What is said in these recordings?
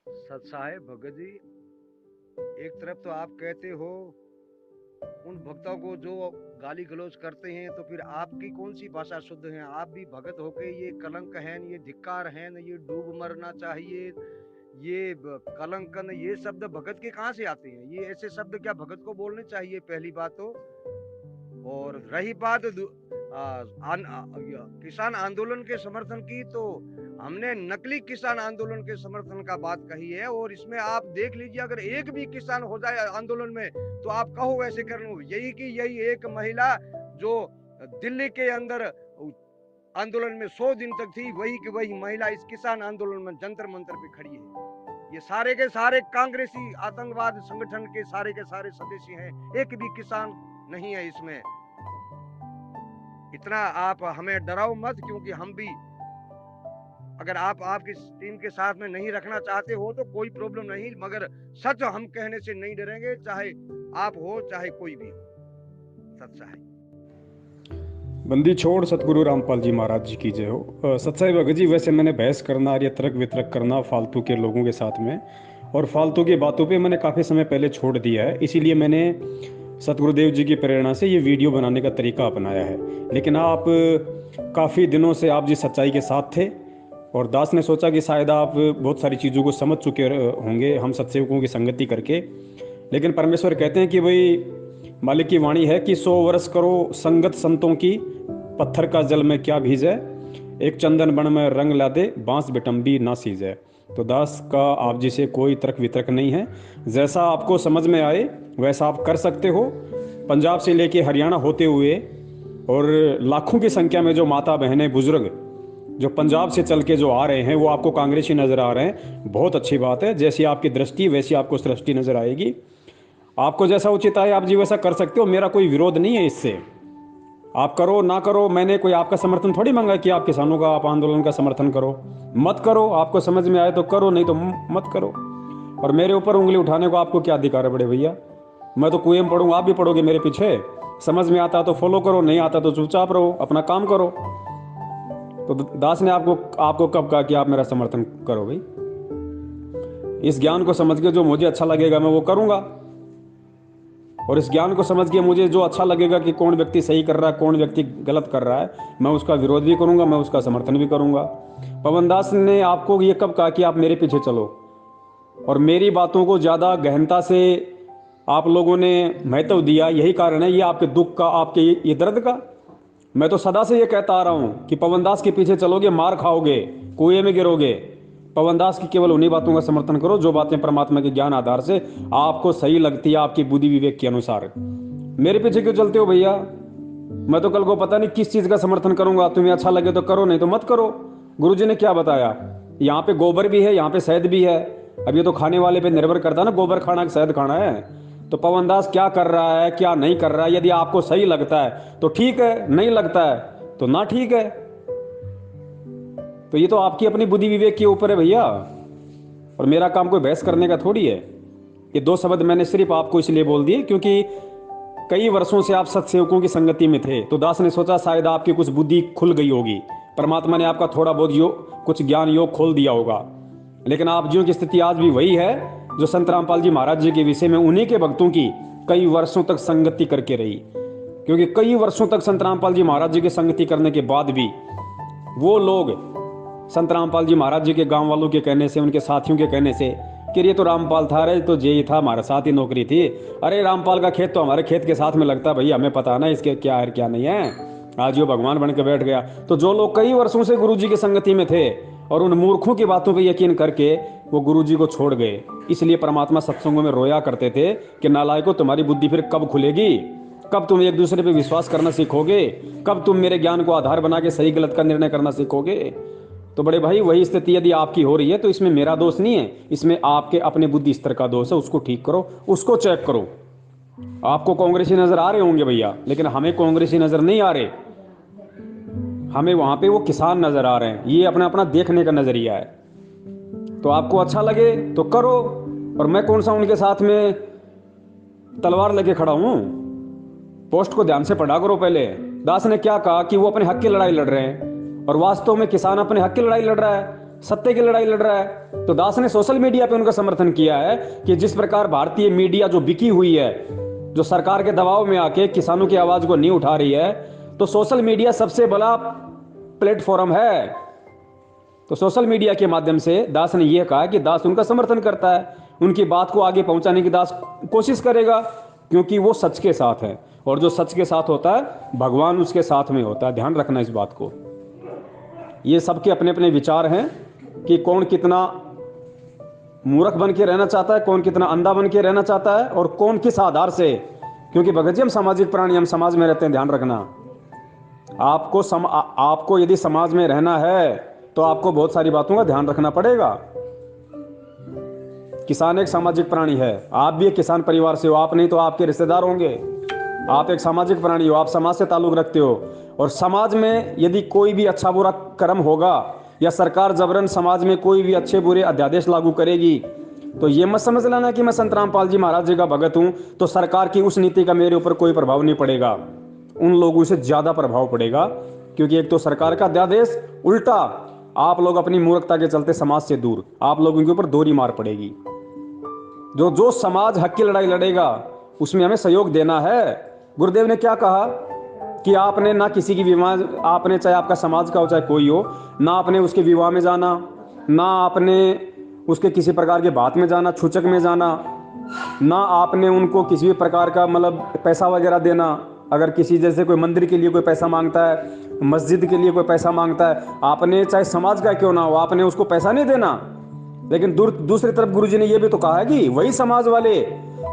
सच साहेब भगत जी, एक तरफ तो आप कहते हो उन भक्तों को जो गाली गलौज करते हैं, तो फिर आपकी कौन सी भाषा शुद्ध है? आप भी भगत होके ये कलंक है, ये धिक्कार है, ये डूब मरना चाहिए, ये कलंकन, ये शब्द भगत के कहाँ से आते हैं? ये ऐसे शब्द क्या भगत को बोलने चाहिए? पहली बात तो। और रही बात किसान आंदोलन के समर्थन की, तो हमने नकली किसान आंदोलन के समर्थन का बात कही है। और इसमें आप देख लीजिए, अगर एक भी किसान हो जाए आंदोलन में, तो आप कहो वैसे कर लो। यही की यही एक महिला जो दिल्ली के अंदर आंदोलन में 100 दिन तक थी, वही की वही महिला इस किसान आंदोलन में जंतर मंतर पे खड़ी है। ये सारे के सारे कांग्रेसी आतंकवाद संगठन के सारे सदस्य हैं, एक भी किसान नहीं है इसमें। इतना आप हमें डराओ मत, क्योंकि हम भी, अगर आप आपकी टीम के साथ में नहीं रखना चाहते हो तो कोई प्रॉब्लम नहीं, मगर सच हम कहने से नहीं डरेंगे, चाहे आप हो चाहे कोई भी हो। सच है। बंदी छोड़ सतगुरु रामपाल जी महाराज जी की जय हो। सत्साई भगत जी, वैसे मैंने बहस करना और ये तर्क वितर्क करना फालतू के लोगों के साथ में और फालतू की बातों पे मैंने काफ़ी समय पहले छोड़ दिया है। इसीलिए मैंने सतगुरुदेव जी की प्रेरणा से ये वीडियो बनाने का तरीका अपनाया है। लेकिन आप काफ़ी दिनों से आप जिस सच्चाई के साथ थे, और दास ने सोचा कि शायद आप बहुत सारी चीज़ों को समझ चुके होंगे हम सत्सेवकों की संगति करके। लेकिन परमेश्वर कहते हैं कि भाई, मालिक की वाणी है कि 100 वर्ष करो संगत संतों की, पत्थर का जल में क्या भीजे, एक चंदन बन में रंग ला दे, बांस बिटम्बी ना सीजे। तो दास का आप जी से कोई तर्क वितर्क नहीं है। जैसा आपको समझ में आए वैसा आप कर सकते हो। पंजाब से लेके हरियाणा होते हुए और लाखों की संख्या में जो माता बहनें बुजुर्ग जो पंजाब से चल के जो आ रहे हैं, वो आपको कांग्रेसी नजर आ रहे हैं। बहुत अच्छी बात है। जैसी आपकी दृष्टि वैसी आपको सृष्टि नजर आएगी। आपको जैसा उचित आए आप जी वैसा कर सकते हो। मेरा कोई विरोध नहीं है इससे। आप करो ना करो, मैंने कोई आपका समर्थन थोड़ी मांगा कि आप किसानों का, आप आंदोलन का समर्थन करो। मत करो, आपको समझ में आए तो करो, नहीं तो मत करो। और मेरे ऊपर उंगली उठाने को आपको क्या अधिकार है बड़े भैया? मैं तो कुएं में पढ़ूंगा, आप भी पढ़ोगे मेरे पीछे। समझ में आता तो फॉलो करो, नहीं आता तो चुपचाप रहो, अपना काम करो। तो दास ने आपको आपको कब कहा कि आप मेरा समर्थन करो? भाई, इस ज्ञान को समझ के जो मुझे अच्छा लगेगा मैं वो करूंगा, और इस ज्ञान को समझ के मुझे जो अच्छा लगेगा कि कौन व्यक्ति सही कर रहा है कौन व्यक्ति गलत कर रहा है, मैं उसका विरोध भी करूंगा, मैं उसका समर्थन भी करूंगा। पवन दास ने आपको ये कब कहा कि आप मेरे पीछे चलो? और मेरी बातों को ज़्यादा गहनता से आप लोगों ने महत्व दिया, यही कारण है ये आपके दुख का, आपके ये दर्द का। मैं तो सदा से ये कहता आ रहा हूं कि पवन दास के पीछे चलोगे मार खाओगे, कुएं में गिरोगे। पवन दास की केवल उन्हीं बातों का समर्थन करो जो बातें परमात्मा के ज्ञान आधार से आपको सही लगती है, आपकी बुद्धि विवेक के अनुसार। मेरे पीछे क्यों चलते हो भैया? मैं तो कल को पता नहीं किस चीज का समर्थन करूंगा। तुम्हें अच्छा लगे तो करो, नहीं तो मत करो। गुरु जी ने क्या बताया? यहाँ पे गोबर भी है, यहाँ पे शहद भी है। अब ये तो खाने वाले पे निर्भर करता है ना, गोबर खाना कि शहद खाना है। तो पवन दास क्या कर रहा है क्या नहीं कर रहा है, यदि आपको सही लगता है तो ठीक है, नहीं लगता है तो ना ठीक है। तो ये तो आपकी अपनी बुद्धि विवेक के ऊपर है भैया, और मेरा काम कोई बहस करने का थोड़ी है। ये दो शब्द मैंने सिर्फ आपको इसलिए बोल दिए क्योंकि कई वर्षों से आप सत्सेवकों की संगति में थे, तो दास ने सोचा शायद आपकी कुछ बुद्धि खुल गई होगी, परमात्मा ने आपका थोड़ा बहुत कुछ ज्ञान योग खोल दिया होगा। लेकिन आप जियों की स्थिति आज भी वही है जो संत रामपाल जी महाराज जी के विषय में उन्हीं के भक्तों की कई वर्षों तक संगति करके रही। क्योंकि कई वर्षों तक संत रामपाल जी महाराज जी की संगति करने के बाद भी वो लोग संत रामपाल जी महाराज जी के गांव वालों के कहने से, उनके साथियों के कहने से कि ये तो रामपाल था, अरे तो जे था, हमारे साथ ही नौकरी थी, अरे रामपाल का खेत तो हमारे खेत के साथ में लगता, भैया हमें पता ना इसके क्या है क्या नहीं है, आज वो भगवान बन के बैठ गया। तो जो लोग कई वर्षों से गुरु जी की संगति में थे और उन मूर्खों की बातों पर यकीन करके वो गुरु जी को छोड़ गए, इसलिए परमात्मा सत्संगों में रोया करते थे कि नालायकों, तुम्हारी बुद्धि फिर कब खुलेगी? कब तुम एक दूसरे पे विश्वास करना सीखोगे? कब तुम मेरे ज्ञान को आधार बना के सही गलत का निर्णय करना सीखोगे? तो बड़े भाई, वही स्थिति यदि आपकी हो रही है तो इसमें मेरा दोष नहीं है, इसमें आपके अपने बुद्धि स्तर का दोष है। उसको ठीक करो, उसको चेक करो। आपको कांग्रेसी नजर आ रहे होंगे भैया, लेकिन हमें कांग्रेसी नजर नहीं आ रहे, हमें वहां पे वो किसान नजर आ रहे हैं। ये अपना अपना देखने का नजरिया है। तो आपको अच्छा लगे तो करो, और मैं कौन सा उनके साथ में तलवार लेके खड़ा हूं? पोस्ट को ध्यान से पढ़ा करो पहले। दास ने क्या कहा कि वो अपने हक की लड़ाई लड़ रहे हैं, और वास्तव में किसान अपने हक की लड़ाई लड़ रहा है। सत्य की लड़ाई लड़ रहा है। तो दास ने सोशल मीडिया पे उनका समर्थन किया है कि जिस प्रकार भारतीय मीडिया जो बिकी हुई है, जो सरकार के दबाव में आके किसानों की आवाज को नहीं उठा रही है, तो सोशल मीडिया सबसे बड़ा प्लेटफॉर्म है। तो सोशल मीडिया के माध्यम से दास ने यह कहा कि दास उनका समर्थन करता है, उनकी बात को आगे पहुंचाने की दास कोशिश करेगा, क्योंकि वो सच के साथ है, और जो सच के साथ होता है भगवान उसके साथ में होता है। ध्यान रखना इस बात को। ये सबके अपने अपने विचार हैं कि कौन कितना मूर्ख बन के रहना चाहता है, कौन कितना अंधा बन के रहना चाहता है, और कौन किस आधार से। क्योंकि भगत जी हम सामाजिक प्राणी, हम समाज में रहते हैं। ध्यान रखना, आपको यदि समाज में रहना है तो आपको बहुत सारी बातों का ध्यान रखना पड़ेगा। किसान एक सामाजिक प्राणी है, आप भी एक किसान परिवार से हो, आप नहीं तो आपके रिश्तेदार होंगे। आप एक सामाजिक प्राणी हो, आप समाज से ताल्लुक रखते हो, और समाज में यदि कोई भी अच्छा बुरा कर्म होगा या सरकार जबरन समाज में कोई भी अच्छे बुरे अध्यादेश लागू करेगी, तो ये मत समझ लेना कि मैं संत रामपाल जी महाराज जी का भगत हूं तो सरकार की उस नीति का मेरे ऊपर कोई प्रभाव नहीं पड़ेगा। उन लोगों से ज्यादा प्रभाव पड़ेगा, क्योंकि एक तो सरकार का अध्यादेश, उल्टा आप लोग अपनी मूर्खता के चलते समाज से दूर, आप लोगों के ऊपर दोहरी मार पड़ेगी। जो समाज हक की लड़ाई लड़ेगा उसमें हमें सहयोग देना है। गुरुदेव ने क्या कहा कि आपने ना किसी की विवाह, आपने चाहे आपका समाज का हो चाहे कोई हो, ना आपने उसके विवाह में जाना, ना आपने उसके किसी प्रकार के बात में जाना, छूचक में जाना, ना आपने उनको किसी भी प्रकार का मतलब पैसा वगैरह देना। अगर किसी जैसे कोई मंदिर के लिए कोई पैसा मांगता है, मस्जिद के लिए कोई पैसा मांगता है, आपने चाहे समाज का क्यों ना हो, आपने उसको पैसा नहीं देना। लेकिन दूसरी तरफ गुरुजी ने यह भी तो कहा है कि वही समाज वाले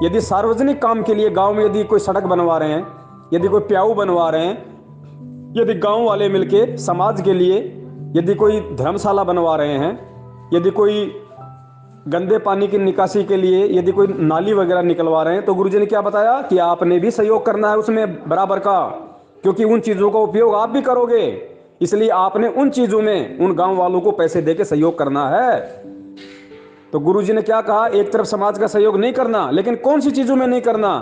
यदि सार्वजनिक काम के लिए गांव में यदि कोई सड़क बनवा रहे हैं, यदि कोई प्याऊ बनवा रहे हैं, यदि गांव वाले मिलके समाज के लिए यदि कोई धर्मशाला बनवा रहे हैं, यदि कोई गंदे पानी की निकासी के लिए यदि कोई नाली वगैरह निकलवा रहे हैं, तो गुरुजी ने क्या बताया कि आपने भी सहयोग करना है उसमें बराबर का, क्योंकि उन चीजों का उपयोग आप भी करोगे, इसलिए आपने उन चीजों में उन गांव वालों को पैसे देके सहयोग करना है। तो गुरुजी ने क्या कहा, एक तरफ समाज का सहयोग नहीं करना, लेकिन कौन सी चीजों में नहीं करना,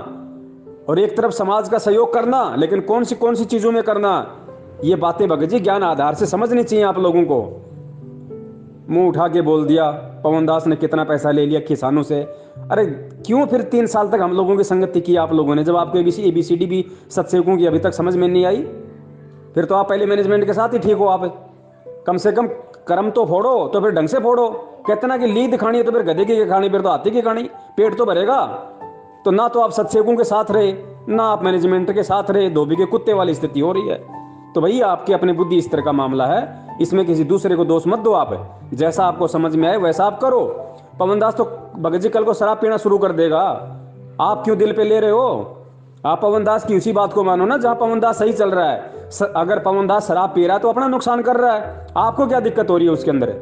और एक तरफ समाज का सहयोग करना, लेकिन कौन सी चीजों में करना। ये बातें भगत जी ज्ञान आधार से समझनी चाहिए आप लोगों को। मुंह उठा के बोल दिया पवन दास ने कितना पैसा ले लिया किसानों से। अरे क्यों फिर 3 साल तक हम लोगों की संगति की आप लोगों ने, जब आपको एबीसीडी भी सत्सेवकों की अभी तक समझ में नहीं आई? फिर तो आप पहले मैनेजमेंट के साथ ही ठीक हो। आप कम से कम कर्म तो फोड़ो, तो फिर ढंग से फोड़ो। कहते ना कि लीद खानी है तो फिर गधे की खानी, फिर तो हाथी की खानी, पेट तो भरेगा। तो ना तो आप सत्सेवकों के साथ रहे, ना आप मैनेजमेंट के साथ रहे, धोबी के कुत्ते वाली स्थिति हो रही है। तो भाई आपकी अपनी बुद्धि इस तरह का मामला है, इसमें किसी दूसरे को दोष मत दो। आप जैसा आपको समझ में आए वैसा आप करो। पवन दास तो भगत जी कल को शराब पीना शुरू कर देगा, आप क्यों दिल पे ले रहे हो? आप पवन दास की उसी बात को मानो ना जहां पवन दास सही चल रहा है। अगर पवन दास शराब पी रहा है तो अपना नुकसान कर रहा है, आपको क्या दिक्कत हो रही है उसके अंदर?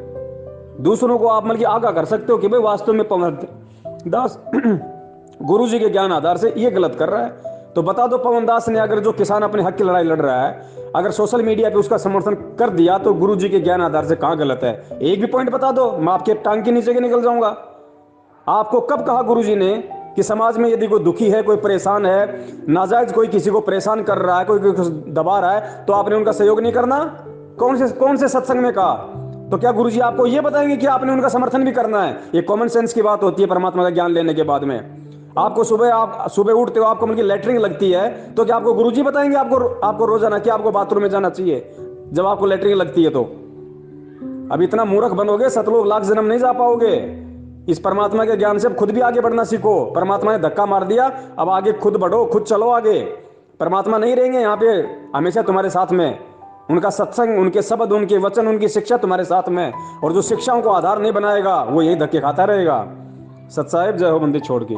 दूसरों को आप मतलब आगाह कर सकते हो कि भाई वास्तव में पवन दास गुरु जी के ज्ञान आधार से ये गलत कर रहा है। तो बता दो पवन दास ने अगर जो किसान अपने हक की लड़ाई लड़ रहा है, अगर सोशल मीडिया पे उसका समर्थन कर दिया, तो गुरु जी के ज्ञान आधार से कहां गलत है? एक भी पॉइंट बता दो, मैं आपके टांग के नीचे के निकल जाऊंगा। आपको कब कहा गुरु जी ने कि समाज में यदि कोई दुखी है, कोई परेशान है, नाजायज कोई किसी को परेशान कर रहा है, कोई दबा रहा है, तो आपने उनका सहयोग नहीं करना? कौन से सत्संग में कहा? तो क्या गुरुजी आपको यह बताएंगे कि आपने उनका समर्थन भी करना है? ये कॉमन सेंस की बात होती है परमात्मा का ज्ञान लेने के बाद में। आपको सुबह उठते हो, आपको मतलब लैट्रिन लगती है, तो क्या आपको गुरुजी बताएंगे आपको रोजाना कि आपको बाथरूम में जाना चाहिए जब आपको लैट्रिन लगती है? तो अब इतना मूर्ख बनोगे, सतलोक लाख जन्म नहीं जा पाओगे। इस परमात्मा के ज्ञान से अब खुद भी आगे बढ़ना सीखो। परमात्मा ने धक्का मार दिया, अब आगे खुद बढ़ो, खुद चलो आगे। परमात्मा नहीं रहेंगे यहाँ पे हमेशा तुम्हारे साथ में। उनका सत्संग, उनके शब्द, उनके वचन, उनकी शिक्षा तुम्हारे साथ में, और जो शिक्षाओं को आधार नहीं बनाएगा वो यही धक्के खाता रहेगा। सत साहिब जय हो, बंदी छोड़ के।